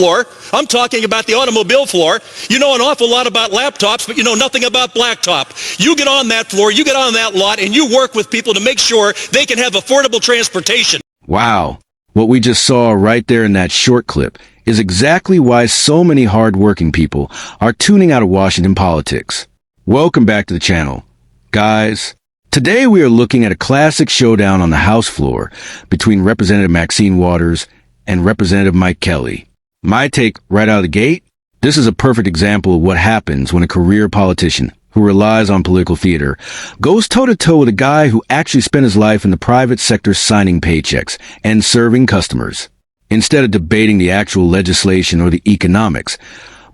floor. I'm talking about the automobile floor. You know an awful lot about laptops, but you know nothing about blacktop. You get on that floor, you get on that lot, and you work with people to make sure they can have affordable transportation. Wow. What we just saw right there in that short clip is exactly why so many hardworking people are tuning out of Washington politics. Welcome back to the channel. Guys, today we are looking at a classic showdown on the House floor between Representative Maxine Waters and Representative Mike Kelly. My take right out of the gate, this is a perfect example of what happens when a career politician who relies on political theater goes toe-to-toe with a guy who actually spent his life in the private sector signing paychecks and serving customers. Instead of debating the actual legislation or the economics,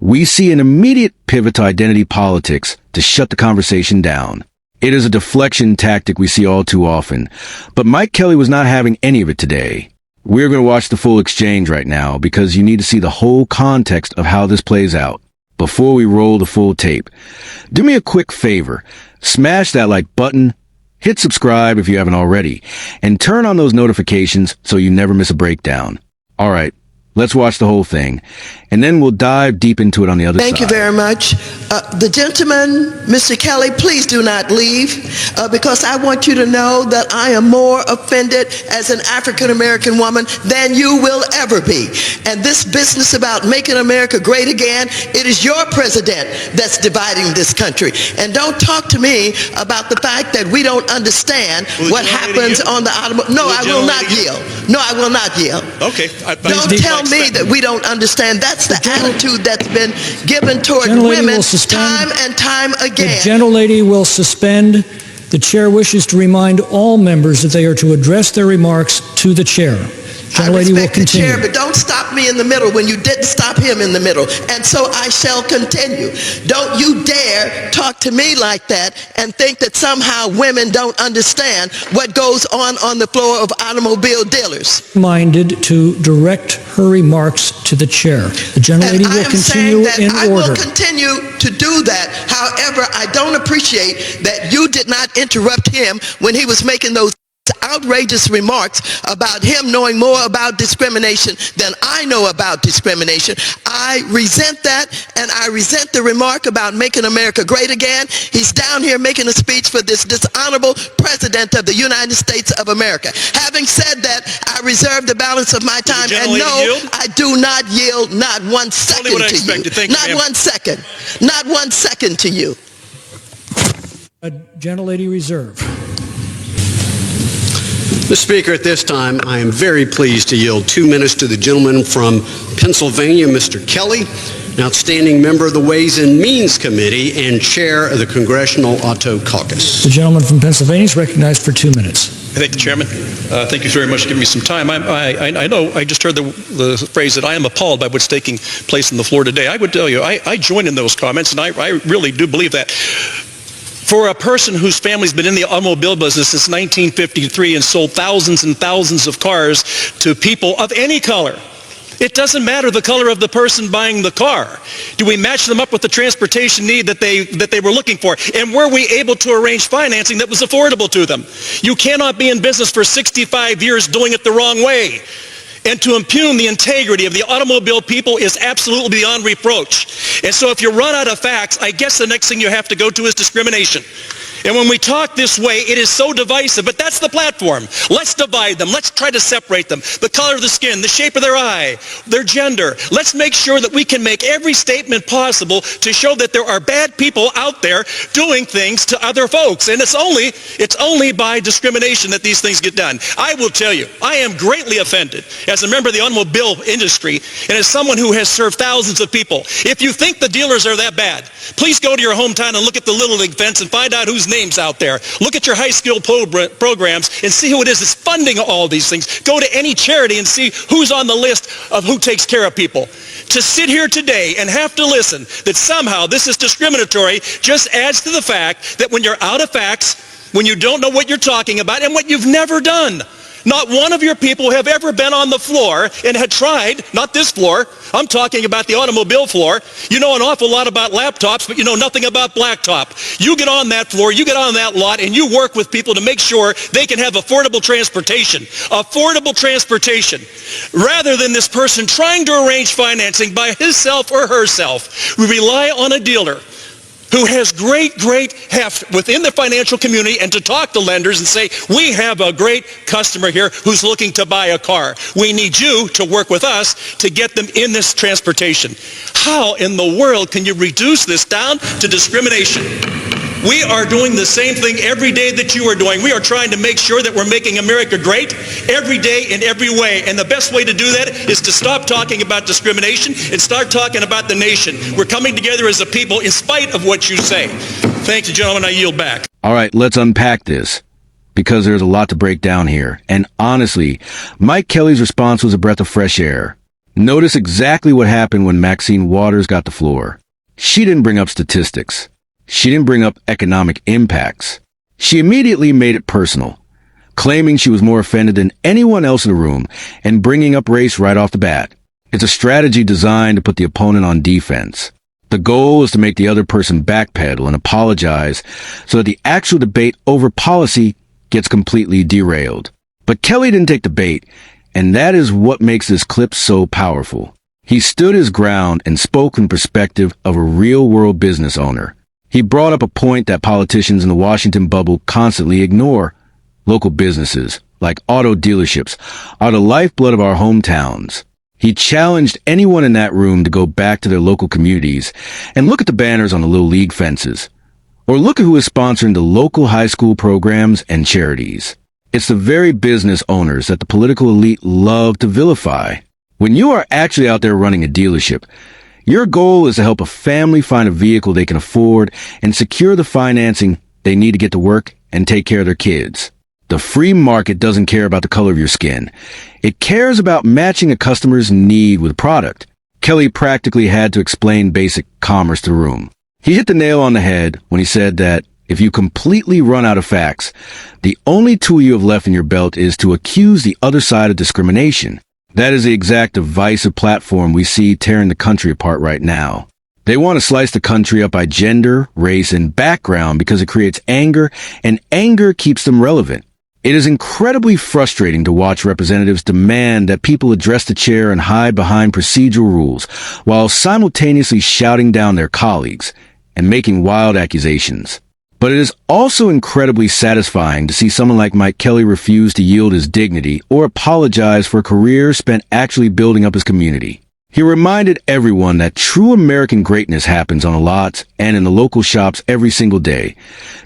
we see an immediate pivot to identity politics to shut the conversation down. It is a deflection tactic we see all too often, but Mike Kelly was not having any of it today. We're going to watch the full exchange right now because you need to see the whole context of how this plays out. Before we roll the full tape, do me a quick favor. Smash that like button, hit subscribe if you haven't already, and turn on those notifications so you never miss a breakdown. All right, let's watch the whole thing, and then we'll dive deep into it on the other side. Thank you very much. The gentleman, Mr. Kelly, please do not leave because I want you to know that I am more offended as an African-American woman than you will ever be. And this business about making America great again, it is your president that's dividing this country. And don't talk to me about the fact that we don't understand what happens on the automobile. No, I will not yield. No, I will not yield. Okay. Don't tell me that we don't understand. That's the attitude that's been given toward women time and time again. The gentlelady will suspend. The chair wishes to remind all members that they are to address their remarks to the chair. I respect the chair, but don't stop me in the middle when you didn't stop him in the middle. And so I shall continue. Don't you dare talk to me like that and think that somehow women don't understand what goes on the floor of automobile dealers. Minded to direct her remarks to the chair. The gentlelady will continue in order. I will continue to do that. However, I don't appreciate that you did not interrupt him when he was making those outrageous remarks about him knowing more about discrimination than I know about discrimination. I resent that, and I resent the remark about making America great again. He's down here making a speech for this dishonorable president of the United States of America. Having said that, I reserve the balance of my time, and no, I do not yield not 1 second to you. Not 1 second. Not 1 second to you. Gentlelady reserve. Mr. Speaker, at this time, I am very pleased to yield 2 minutes to the gentleman from Pennsylvania, Mr. Kelly, an outstanding member of the Ways and Means Committee and chair of the Congressional Auto Caucus. The gentleman from Pennsylvania is recognized for 2 minutes. Thank you, Chairman. Thank you very much for giving me some time. I know I just heard the phrase that I am appalled by what's taking place on the floor today. I would tell you, I join in those comments, and I really do believe that. For a person whose family's been in the automobile business since 1953 and sold thousands and thousands of cars to people of any color, it doesn't matter the color of the person buying the car. Do we match them up with the transportation need that they were looking for? And were we able to arrange financing that was affordable to them? You cannot be in business for 65 years doing it the wrong way. And to impugn the integrity of the automobile people is absolutely beyond reproach. And so if you run out of facts, I guess the next thing you have to go to is discrimination. And when we talk this way, it is so divisive, but that's the platform. Let's divide them. Let's try to separate them. The color of the skin, the shape of their eye, their gender. Let's make sure that we can make every statement possible to show that there are bad people out there doing things to other folks. And it's only by discrimination that these things get done. I will tell you, I am greatly offended as a member of the automobile industry and as someone who has served thousands of people. If you think the dealers are that bad, please go to your hometown and look at the Little League fence and find out whose names out there. Look at your high school programs and see who it is that's funding all these things. Go to any charity and see who's on the list of who takes care of people. To sit here today and have to listen that somehow this is discriminatory just adds to the fact that when you're out of facts, when you don't know what you're talking about and what you've never done, Not one of your people have ever been on the floor and had tried, not this floor, I'm talking about the automobile floor. You know an awful lot about laptops, but you know nothing about blacktop. You get on that floor, you get on that lot, and you work with people to make sure they can have affordable transportation. Affordable transportation. Rather than this person trying to arrange financing by himself or herself, we rely on a dealer who has great heft within the financial community and to talk to lenders and say, we have a great customer here who's looking to buy a car. We need you to work with us to get them in this transportation. How in the world can you reduce this down to discrimination? We are doing the same thing every day that you are doing. We are trying to make sure that we're making America great every day in every way. And the best way to do that is to stop talking about discrimination and start talking about the nation. We're coming together as a people in spite of what you say. Thank you, gentlemen. I yield back. All right, let's unpack this, because there's a lot to break down here. And honestly, Mike Kelly's response was a breath of fresh air. Notice exactly what happened when Maxine Waters got the floor. She didn't bring up statistics. She didn't bring up economic impacts. She immediately made it personal, claiming she was more offended than anyone else in the room and bringing up race right off the bat. It's a strategy designed to put the opponent on defense. The goal is to make the other person backpedal and apologize so that the actual debate over policy gets completely derailed. But Kelly didn't take the bait, and that is what makes this clip so powerful. He stood his ground and spoke from the perspective of a real-world business owner. He brought up a point that politicians in the Washington bubble constantly ignore. Local businesses, like auto dealerships, are the lifeblood of our hometowns. He challenged anyone in that room to go back to their local communities and look at the banners on the Little League fences, or look at who is sponsoring the local high school programs and charities. It's the very business owners that the political elite love to vilify. When you are actually out there running a dealership, your goal is to help a family find a vehicle they can afford and secure the financing they need to get to work and take care of their kids. The free market doesn't care about the color of your skin. It cares about matching a customer's need with product. Kelly practically had to explain basic commerce to the room. He hit the nail on the head when he said that if you completely run out of facts, the only tool you have left in your belt is to accuse the other side of discrimination. That is the exact divisive platform we see tearing the country apart right now. They want to slice the country up by gender, race, and background because it creates anger, and anger keeps them relevant. It is incredibly frustrating to watch representatives demand that people address the chair and hide behind procedural rules while simultaneously shouting down their colleagues and making wild accusations. But it is also incredibly satisfying to see someone like Mike Kelly refuse to yield his dignity or apologize for a career spent actually building up his community. He reminded everyone that true American greatness happens on the lots and in the local shops every single day,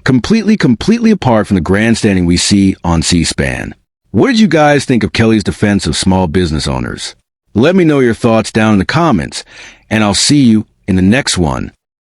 completely apart from the grandstanding we see on C-SPAN. What did you guys think of Kelly's defense of small business owners? Let me know your thoughts down in the comments, and I'll see you in the next one.